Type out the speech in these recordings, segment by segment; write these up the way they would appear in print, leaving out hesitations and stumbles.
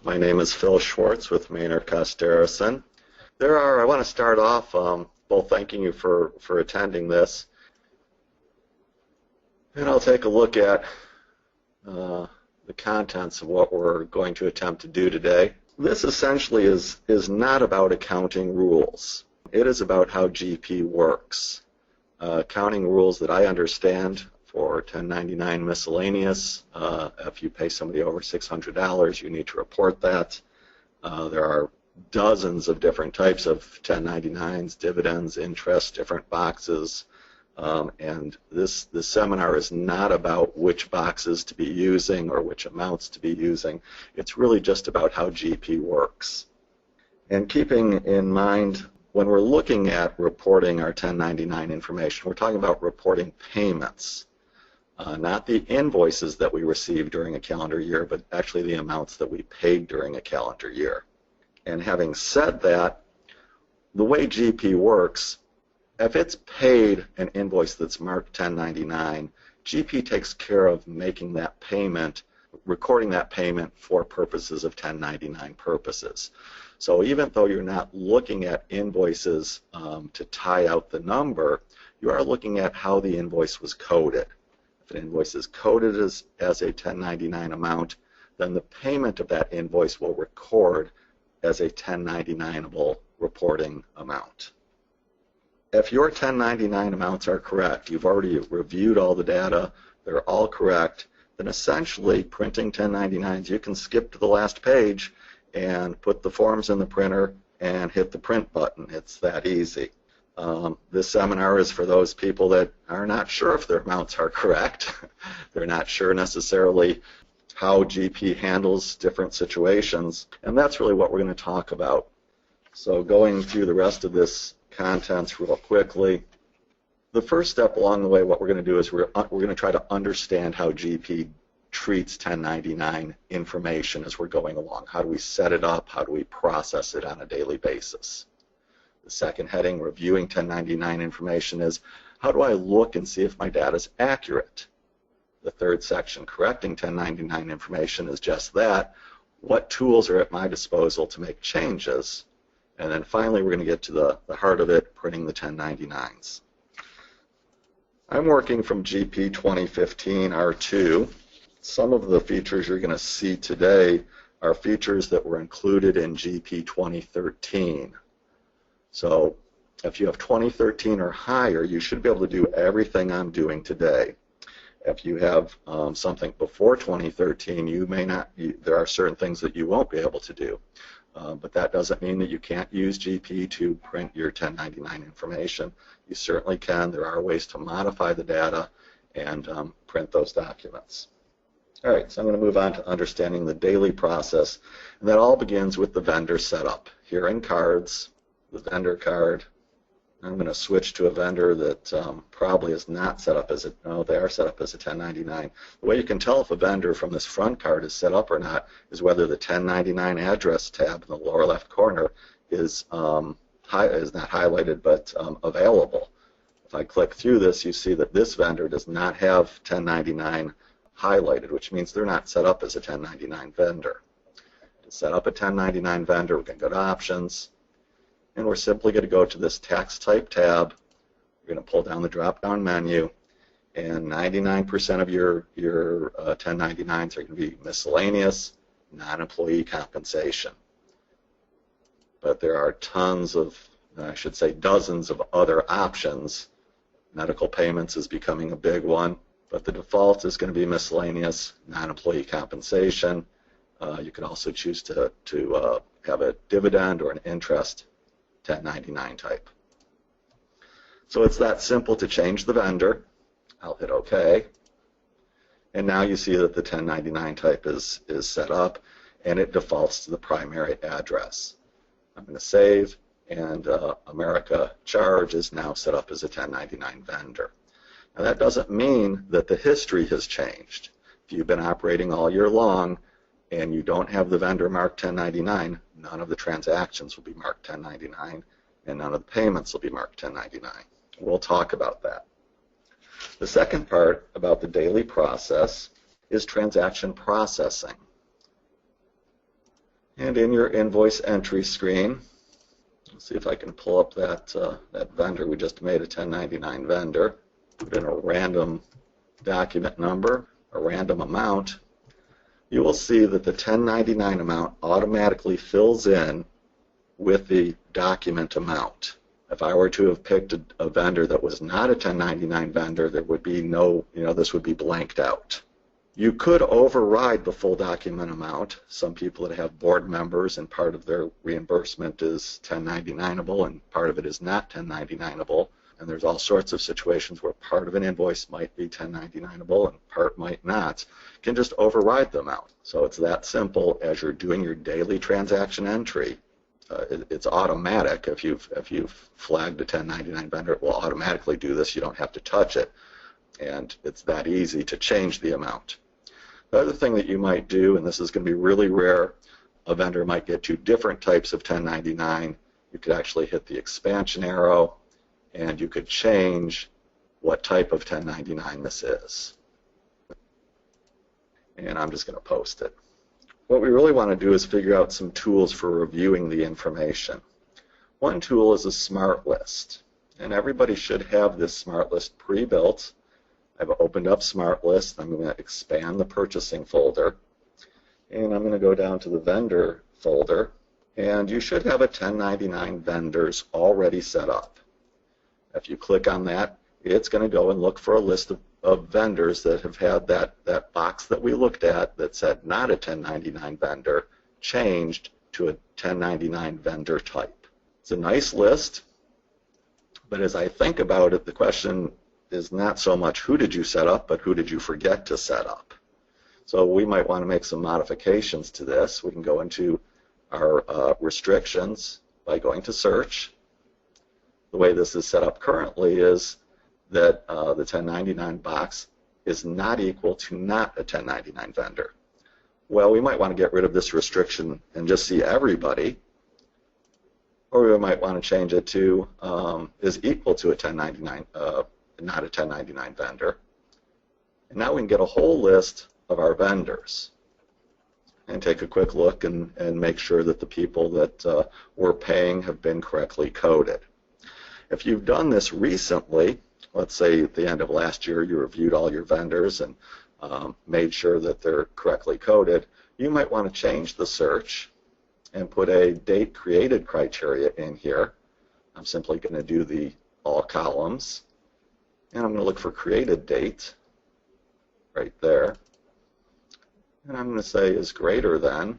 My name is Phil Schwartz with Maynard Costerisan. I want to start off both thanking you for attending this, and I'll take a look at the contents of what we're going to attempt to do today. This essentially is not about accounting rules. It is about how GP works. Accounting rules that I understand for 1099 miscellaneous, if you pay somebody over $600, you need to report that. There are dozens of different types of 1099s, dividends, interest, different boxes, and this seminar is not about which boxes to be using or which amounts to be using. It's really just about how GP works. And keeping in mind, when we're looking at reporting our 1099 information, we're talking about reporting payments. Not the invoices that we received during a calendar year, but actually the amounts that we paid during a calendar year. And having said that, the way GP works, if it's paid an invoice that's marked 1099, GP takes care of making that payment, recording that payment for purposes of 1099 purposes. So even though you're not looking at invoices to tie out the number, you are looking at how the invoice was coded. If an invoice is coded as a 1099 amount, then the payment of that invoice will record as a 1099able reporting amount. If your 1099 amounts are correct, you've already reviewed all the data, they're all correct, then essentially printing 1099s, you can skip to the last page and put the forms in the printer and hit the print button. It's that easy. This seminar is for those people that are not sure if their amounts are correct. They're not sure necessarily how GP handles different situations, and that's really what we're going to talk about. So going through the rest of this contents real quickly, the first step along the way, what we're going to do is we're going to try to understand how GP treats 1099 information as we're going along. How do we set it up? How do we process it on a daily basis? The second heading, reviewing 1099 information, is how do I look and see if my data is accurate? The third section, correcting 1099 information, is just that. What tools are at my disposal to make changes? And then finally, we're going to get to the heart of it, printing the 1099s. I'm working from GP 2015 R2. Some of the features you're going to see today are features that were included in GP 2013. So if you have 2013 or higher, you should be able to do everything I'm doing today. If you have something before 2013, you may not. There are certain things that you won't be able to do. But that doesn't mean that you can't use GP to print your 1099 information. You certainly can. There are ways to modify the data and print those documents. All right, so I'm going to move on to understanding the daily process. And that all begins with the vendor setup. Here in cards, the vendor card. I'm going to switch to a vendor that probably is not set up as they are set up as a 1099. The way you can tell if a vendor from this front card is set up or not is whether the 1099 address tab in the lower left corner is not highlighted but available. If I click through this, you see that this vendor does not have 1099 highlighted, which means they're not set up as a 1099 vendor. To set up a 1099 vendor, we can go to Options, and we're simply going to go to this Tax Type tab. We're going to pull down the drop-down menu, and 99% of your 1099s are going to be miscellaneous, non-employee compensation. But there are tons of, I should say dozens of other options. Medical payments is becoming a big one, but the default is going to be miscellaneous, non-employee compensation. You can also choose to have a dividend or an interest 1099 type. So it's that simple to change the vendor. I'll hit OK. And now you see that the 1099 type is set up, and it defaults to the primary address. I'm going to save, and America Charge is now set up as a 1099 vendor. Now that doesn't mean that the history has changed. If you've been operating all year long and you don't have the vendor marked 1099, none of the transactions will be marked 1099, and none of the payments will be marked 1099. We'll talk about that. The second part about the daily process is transaction processing. And in your invoice entry screen, let's see if I can pull up that vendor we just made, a 1099 vendor. Put in a random document number, a random amount. You will see that the 1099 amount automatically fills in with the document amount. If I were to have picked a vendor that was not a 1099 vendor, there would be no, this would be blanked out. You could override the full document amount. Some people that have board members and part of their reimbursement is 1099able and part of it is not 1099able. And there's all sorts of situations where part of an invoice might be 1099able and part might not. You can just override the amount. So it's that simple. As you're doing your daily transaction entry, it's automatic. If you've flagged a 1099 vendor, it will automatically do this. You don't have to touch it. And it's that easy to change the amount. The other thing that you might do, and this is going to be really rare, a vendor might get two different types of 1099. You could actually hit the expansion arrow, and you could change what type of 1099 this is. And I'm just going to post it. What we really want to do is figure out some tools for reviewing the information. One tool is a smart list, and everybody should have this smart list pre-built. I've opened up Smart List. I'm going to expand the purchasing folder, and I'm going to go down to the vendor folder, and you should have a 1099 vendors already set up. If you click on that, it's going to go and look for a list of vendors that have had that box that we looked at that said not a 1099 vendor changed to a 1099 vendor type. It's a nice list, but as I think about it, the question is not so much who did you set up, but who did you forget to set up. So we might want to make some modifications to this. We can go into our restrictions by going to search. The way this is set up currently is that the 1099 box is not equal to not a 1099 vendor. Well, we might want to get rid of this restriction and just see everybody, or we might want to change it to is equal to a 1099, not a 1099 vendor. And now we can get a whole list of our vendors and take a quick look and make sure that the people that we're paying have been correctly coded. If you've done this recently, let's say at the end of last year you reviewed all your vendors and made sure that they're correctly coded, you might want to change the search and put a date created criteria in here. I'm simply going to do the all columns, and I'm going to look for created date right there, and I'm going to say is greater than,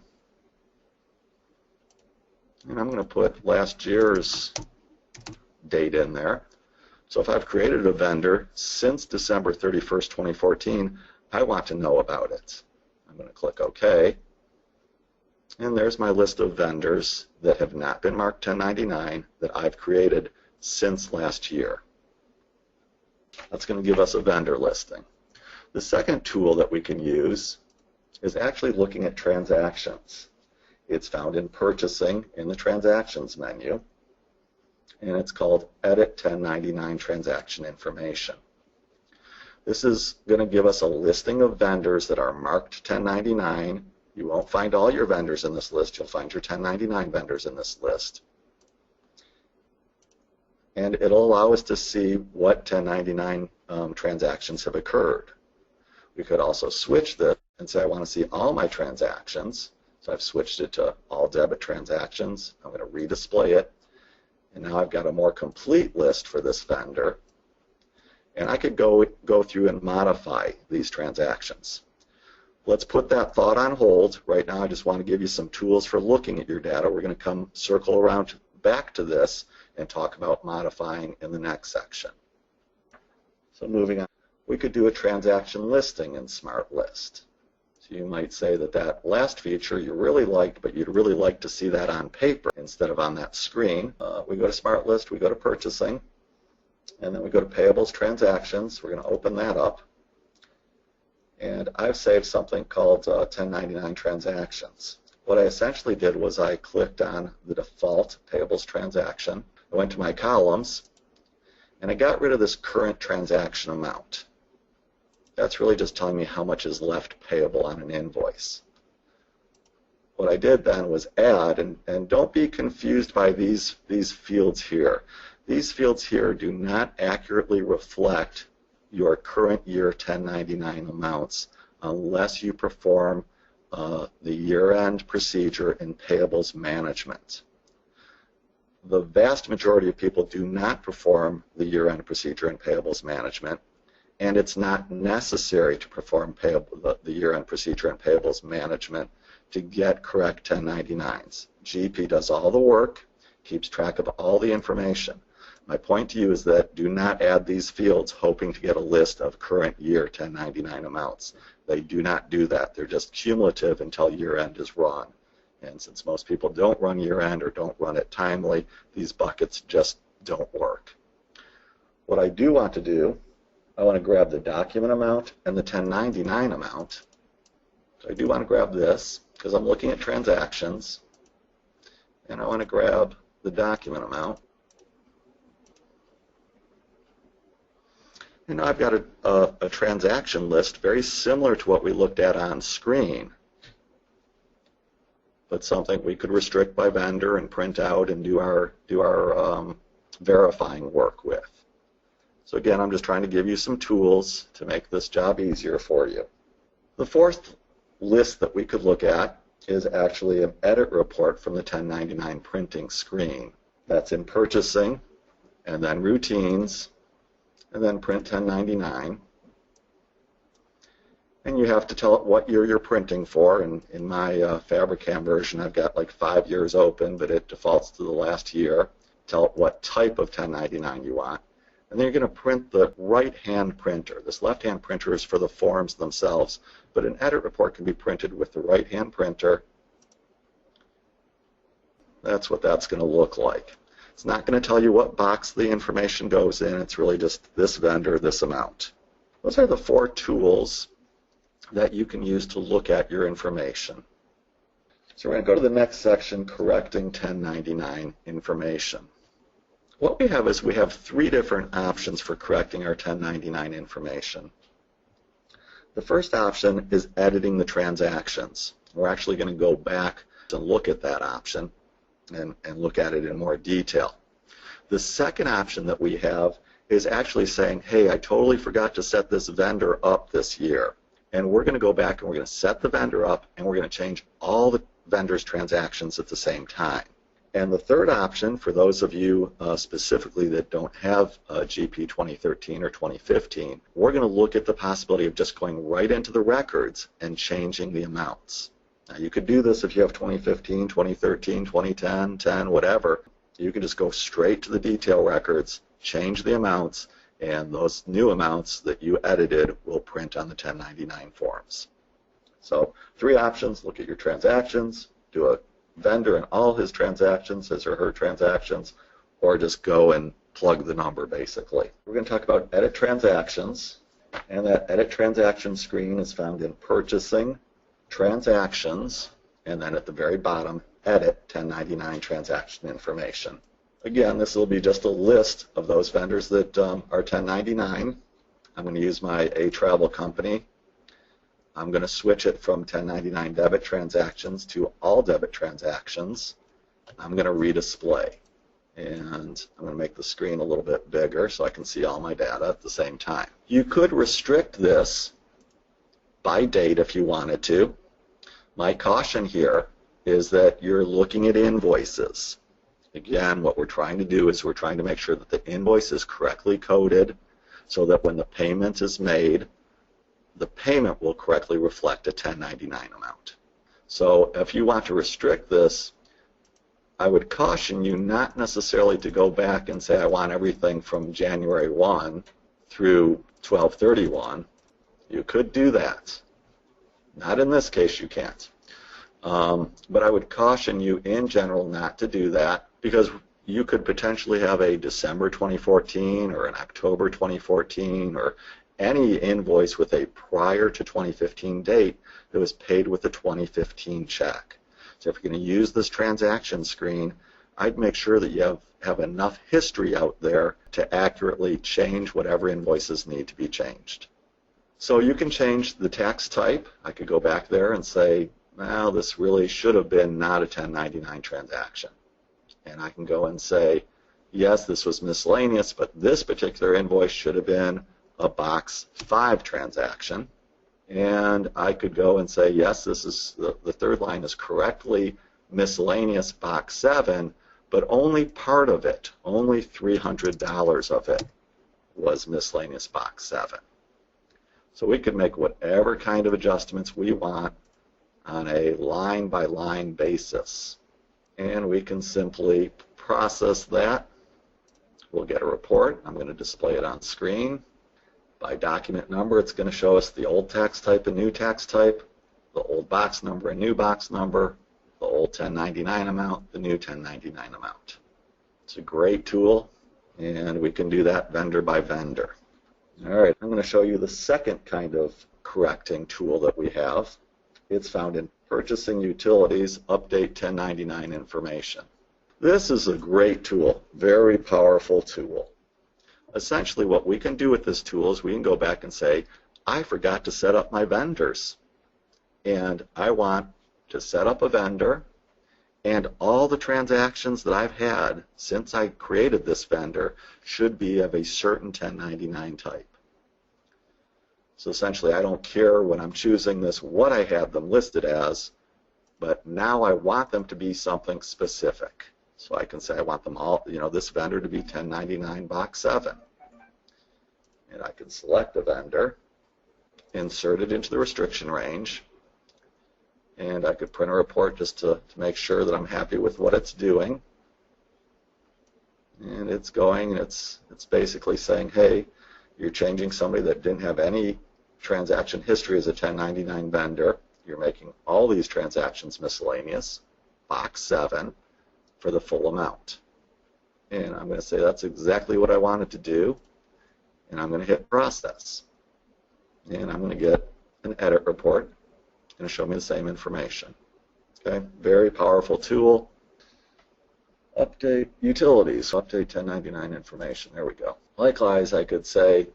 and I'm going to put last year's date in there. So if I've created a vendor since December 31st, 2014, I want to know about it. I'm going to click OK. And there's my list of vendors that have not been marked 1099 that I've created since last year. That's going to give us a vendor listing. The second tool that we can use is actually looking at transactions. It's found in Purchasing in the Transactions menu, and it's called Edit 1099 Transaction Information. This is going to give us a listing of vendors that are marked 1099. You won't find all your vendors in this list. You'll find your 1099 vendors in this list. And it'll allow us to see what 1099 transactions have occurred. We could also switch this and say I want to see all my transactions. So I've switched it to all debit transactions. I'm going to redisplay it. And now I've got a more complete list for this vendor. And I could go through and modify these transactions. Let's put that thought on hold. Right now I just want to give you some tools for looking at your data. We're going to come circle around back to this and talk about modifying in the next section. So moving on, we could do a transaction listing in Smart List. So you might say that that last feature you really liked, but you'd really like to see that on paper instead of on that screen. We go to Smart List, we go to Purchasing, and then we go to Payables Transactions. We're going to open that up. And I've saved something called 1099 Transactions. What I essentially did was I clicked on the default Payables transaction. I went to my columns, and I got rid of this current transaction amount. That's really just telling me how much is left payable on an invoice. what I did then was add, and don't be confused by these fields here. These fields here do not accurately reflect your current year 1099 amounts unless you perform the year-end procedure in payables management. The vast majority of people do not perform the year-end procedure in payables management, and it's not necessary to perform the year-end procedure in payables management to get correct 1099s. GP does all the work, keeps track of all the information. My point to you is that do not add these fields hoping to get a list of current year 1099 amounts. They do not do that. They're just cumulative until year-end is run. And since most people don't run year-end or don't run it timely, these buckets just don't work. What I do want to do, I want to grab the document amount and the 1099 amount. So I do want to grab this because I'm looking at transactions, and I want to grab the document amount. And now I've got a transaction list very similar to what we looked at on screen, but something we could restrict by vendor and print out and do our verifying work with. So again, I'm just trying to give you some tools to make this job easier for you. The fourth list that we could look at is actually an edit report from the 1099 printing screen. That's in purchasing, and then routines, and then print 1099. And you have to tell it what year you're printing for. And in my Fabricam version, I've got like 5 years open, but it defaults to the last year. Tell it what type of 1099 you want. And then you're going to print the right-hand printer. This left-hand printer is for the forms themselves, but an edit report can be printed with the right-hand printer. That's what that's going to look like. It's not going to tell you what box the information goes in. It's really just this vendor, this amount. Those are the 4 tools that you can use to look at your information. So we're going to go to the next section, correcting 1099 information. What we have is we have 3 different options for correcting our 1099 information. The first option is editing the transactions. We're actually going to go back and look at that option and look at it in more detail. The second option that we have is actually saying, hey, I totally forgot to set this vendor up this year. And we're going to go back and we're going to set the vendor up, and we're going to change all the vendor's transactions at the same time. And the third option, for those of you specifically that don't have GP 2013 or 2015, we're going to look at the possibility of just going right into the records and changing the amounts. Now, you could do this if you have 2015, 2013, 2010, 10, whatever. You can just go straight to the detail records, change the amounts, and those new amounts that you edited will print on the 1099 forms. So 3 options: look at your transactions, do a vendor and all his transactions, his or her transactions, or just go and plug the number basically. We're going to talk about edit transactions, and that edit transaction screen is found in purchasing, transactions, and then at the very bottom, edit 1099 transaction information. Again, this will be just a list of those vendors that are 1099. I'm going to use my travel company. I'm going to switch it from 1099 debit transactions to all debit transactions. I'm going to redisplay. And I'm going to make the screen a little bit bigger so I can see all my data at the same time. You could restrict this by date if you wanted to. My caution here is that you're looking at invoices. Again, what we're trying to do is we're trying to make sure that the invoice is correctly coded so that when the payment is made, the payment will correctly reflect a 1099 amount. So if you want to restrict this, I would caution you not necessarily to go back and say I want everything from January 1 through 12/31. You could do that. Not in this case, you can't. But I would caution you in general not to do that, because you could potentially have a December 2014 or an October 2014 or any invoice with a prior to 2015 date that was paid with a 2015 check. So if you're going to use this transaction screen, I'd make sure that you have enough history out there to accurately change whatever invoices need to be changed. So you can change the tax type. I could go back there and say well, this really should have been not a 1099 transaction. And I can go and say, yes, this was miscellaneous, but this particular invoice should have been a box 5 transaction. And I could go and say, yes, this is the third line is correctly miscellaneous box 7, but only part of it, only $300 of it was miscellaneous box 7. So we could make whatever kind of adjustments we want on a line-by-line basis. And we can simply process that. We'll get a report. I'm going to display it on screen. By document number, it's going to show us the old tax type and new tax type, the old box number and new box number, the old 1099 amount, the new 1099 amount. It's a great tool, and we can do that vendor by vendor. All right, I'm going to show you the second kind of correcting tool that we have. It's found in Purchasing Utilities, Update 1099 Information. This is a great tool, very powerful tool. Essentially what we can do with this tool is we can go back and say, I forgot to set up my vendors, and I want to set up a vendor, and all the transactions that I've had since I created this vendor should be of a certain 1099 type. So essentially I don't care when I'm choosing this what I have them listed as, but now I want them to be something specific. So I can say I want them all, this vendor to be 1099 box 7. And I can select a vendor, insert it into the restriction range, and I could print a report just to make sure that I'm happy with what it's doing. And it's going, and it's basically saying, hey, you're changing somebody that didn't have any transaction history as a 1099 vendor. You're making all these transactions miscellaneous, box 7, for the full amount. And I'm going to say that's exactly what I wanted to do, and I'm going to hit process. And I'm going to get an edit report. It's going to show me the same information. Okay, very powerful tool. Update utilities, update 1099 information. There we go. Likewise, I could say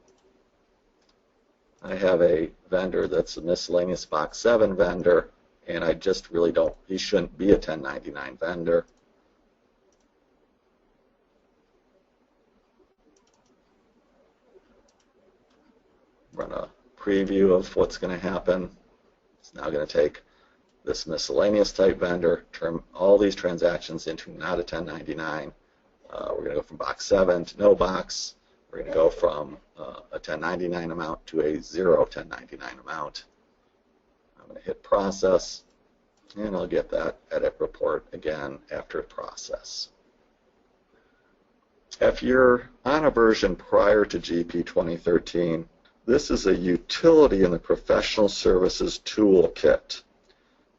I have a vendor that's a miscellaneous box 7 vendor, and I just really don't, he shouldn't be a 1099 vendor. Run a preview of what's going to happen. It's now going to take this miscellaneous type vendor, turn all these transactions into not a 1099. We're going to go from box 7 to no box. We're going to go from a 1099 amount to a 0 1099 amount. I'm going to hit process, and I'll get that edit report again after process. If you're on a version prior to GP 2013, this is a utility in the Professional Services Toolkit.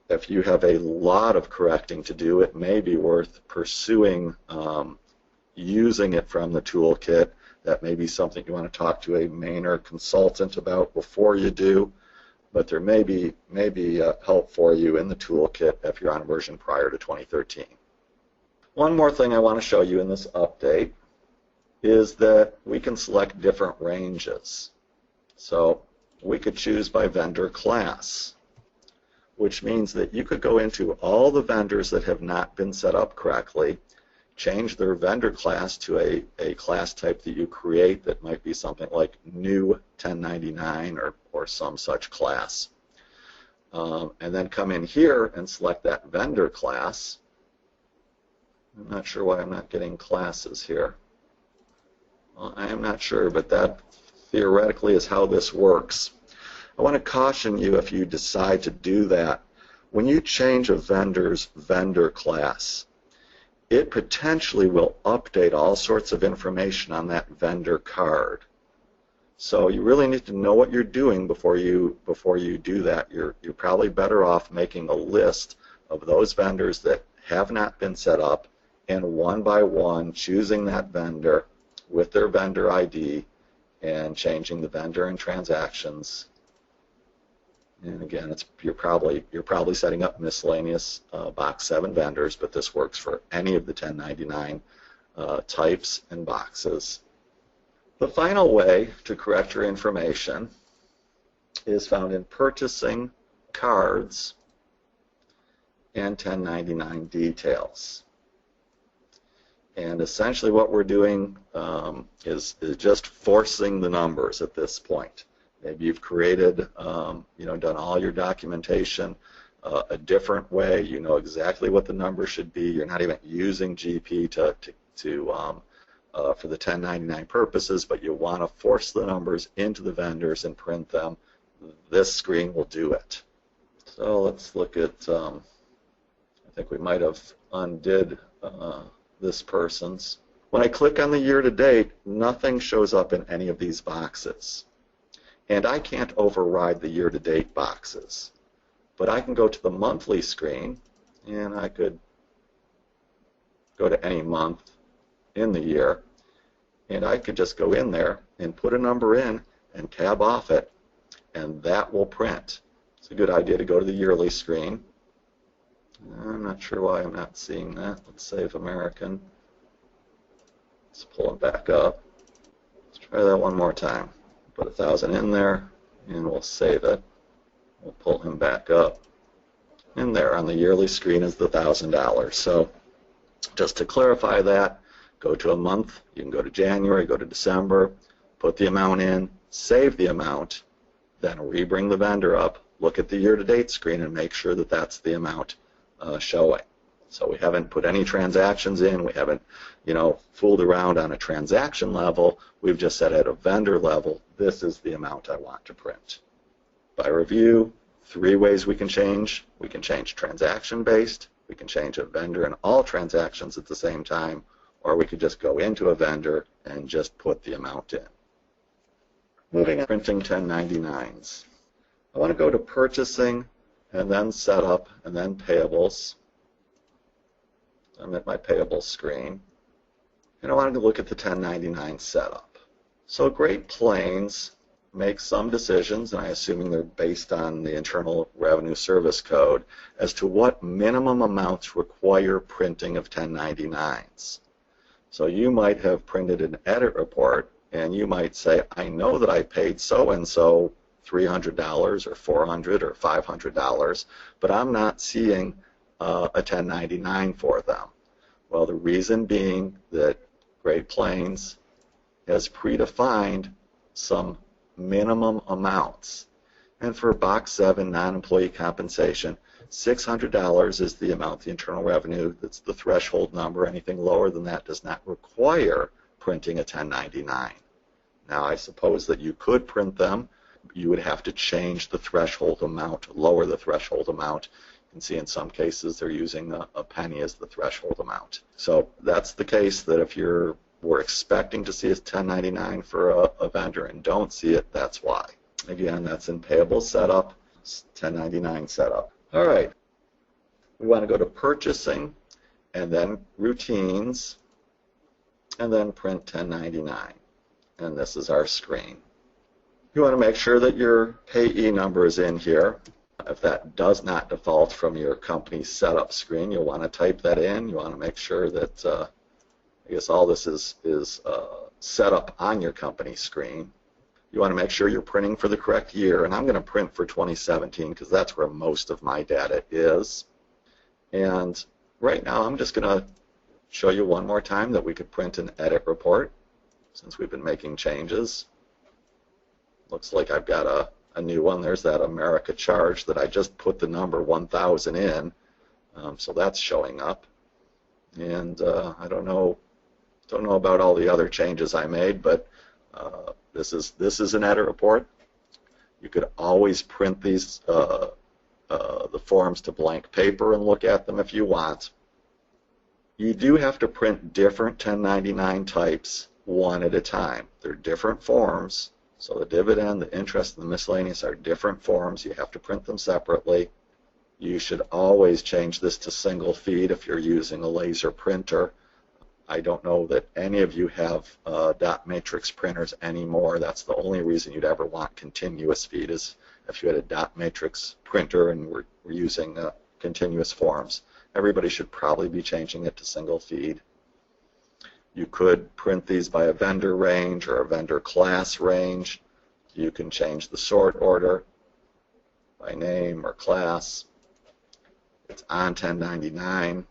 If you have a lot of correcting to do, it may be worth pursuing using it from the toolkit. That may be something you want to talk to a Mainer consultant about before you do, but there may be help for you in the toolkit if you're on a version prior to 2013. One more thing I want to show you in this update is that we can select different ranges. So we could choose by vendor class, which means that you could go into all the vendors that have not been set up correctly, change their vendor class to a class type that you create that might be something like new 1099 or some such class. And then come in here and select that vendor class. I'm not sure why I'm not getting classes here. Well, I am not sure, but that theoretically is how this works. I want to caution you if you decide to do that. When you change a vendor's vendor class, it potentially will update all sorts of information on that vendor card. So you really need to know what you're doing before you do that. You're probably better off making a list of those vendors that have not been set up, and one by one choosing that vendor with their vendor ID and changing the vendor and transactions. And again, you're probably setting up miscellaneous box 7 vendors, but this works for any of the 1099 types and boxes. The final way to correct your information is found in Purchasing Cards, and 1099 details. And essentially what we're doing is just forcing the numbers at this point. Maybe you've created, done all your documentation a different way. You know exactly what the number should be. You're not even using GP for the 1099 purposes, but you want to force the numbers into the vendors and print them. This screen will do it. So let's look at, I think we might have undid this person's. When I click on the year-to-date, nothing shows up in any of these boxes. And I can't override the year-to-date boxes. But I can go to the monthly screen, and I could go to any month in the year, and I could just go in there and put a number in and tab off it, and that will print. It's a good idea to go to the yearly screen. I'm not sure why I'm not seeing that. Let's save American. Let's pull it back up. Let's try that one more time. Put 1,000 in there, and we'll save it. We'll pull him back up. And there on the yearly screen is the $1,000. So just to clarify that, go to a month. You can go to January, go to December, put the amount in, save the amount, then rebring the vendor up, look at the year-to-date screen, and make sure that that's the amount showing. So we haven't put any transactions in. We haven't, fooled around on a transaction level. We've just said at a vendor level, this is the amount I want to print. By review, 3 ways we can change. We can change transaction-based. We can change a vendor and all transactions at the same time, or we could just go into a vendor and just put the amount in. Moving on, printing 1099s. I want to go to purchasing, and then setup, and then payables. I'm at my payables screen. And I wanted to look at the 1099 setup. So Great Plains makes some decisions, and I'm assuming they're based on the Internal Revenue Service Code, as to what minimum amounts require printing of 1099s. So you might have printed an edit report, and you might say, I know that I paid so-and-so $300 or $400 or $500, but I'm not seeing a 1099 for them. Well, the reason being that Great Plains has predefined some minimum amounts. And for Box 7 non-employee compensation, $600 is the amount, the Internal Revenue, that's the threshold number. Anything lower than that does not require printing a 1099. Now, I suppose that you could print them. You would have to change the threshold amount, lower the threshold amount. You can see in some cases they're using a penny as the threshold amount. So that's the case that if we're expecting to see a 1099 for a vendor and don't see it, that's why. Again, that's in payable setup, 1099 setup. All right. We want to go to purchasing and then routines and then print 1099. And this is our screen. You want to make sure that your payee number is in here. If that does not default from your company's setup screen, you'll want to type that in. You want to make sure that I guess all this is set up on your company screen. You want to make sure you're printing for the correct year, and I'm going to print for 2017 because that's where most of my data is. And right now I'm just going to show you one more time that we could print an edit report since we've been making changes. Looks like I've got a new one. There's that America charge that I just put the number 1,000 in, so that's showing up. And I don't know about all the other changes I made, but this is an edit report. You could always print these the forms to blank paper and look at them if you want. You do have to print different 1099 types one at a time. They're different forms. So the dividend, the interest, and the miscellaneous are different forms. You have to print them separately. You should always change this to single feed if you're using a laser printer. I don't know that any of you have dot matrix printers anymore. That's the only reason you'd ever want continuous feed is if you had a dot matrix printer and we're using continuous forms. Everybody should probably be changing it to single feed. You could print these by a vendor range or a vendor class range. You can change the sort order by name or class. It's on 1099.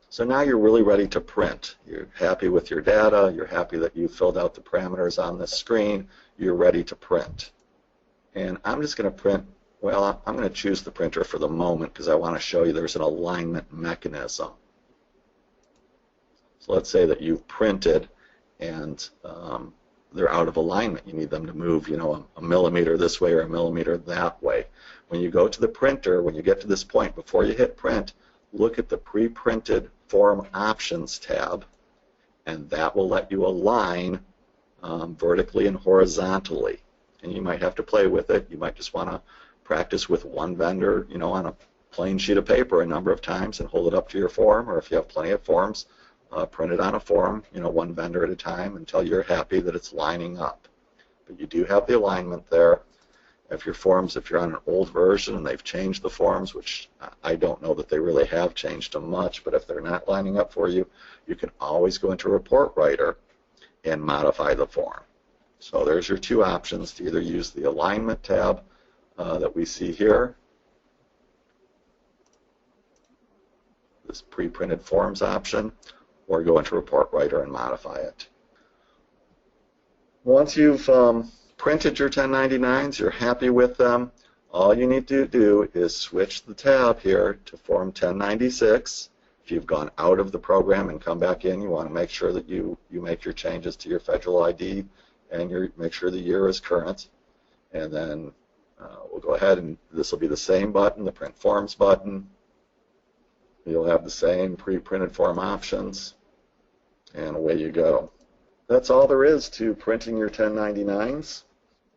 So now you're really ready to print. You're happy with your data. You're happy that you filled out the parameters on this screen. You're ready to print. And I'm just going to print, well, I'm going to choose the printer for the moment because I want to show you there's an alignment mechanism. So let's say that you've printed and they're out of alignment. You need them to move, you know, a millimeter this way or a millimeter that way. When you go to the printer, when you get to this point, before you hit print, look at the pre-printed form options tab, and that will let you align vertically and horizontally. And you might have to play with it. You might just want to practice with one vendor, you know, on a plain sheet of paper a number of times and hold it up to your form, or if you have plenty of forms, print it on a form, you know, one vendor at a time until you're happy that it's lining up. But you do have the alignment there. If your forms, if you're on an old version and they've changed the forms, which I don't know that they really have changed them much, but if they're not lining up for you, you can always go into Report Writer and modify the form. So there's your two options to either use the alignment tab that we see here, this pre-printed forms option, or go into Report Writer and modify it. Once you've printed your 1099s, you're happy with them, all you need to do is switch the tab here to Form 1096. If you've gone out of the program and come back in, you want to make sure that you make your changes to your federal ID and make sure the year is current. And then we'll go ahead and this will be the same button, the Print Forms button. You'll have the same pre-printed form options, and away you go. That's all there is to printing your 1099s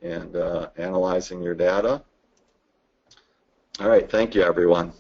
and analyzing your data. All right, thank you, everyone.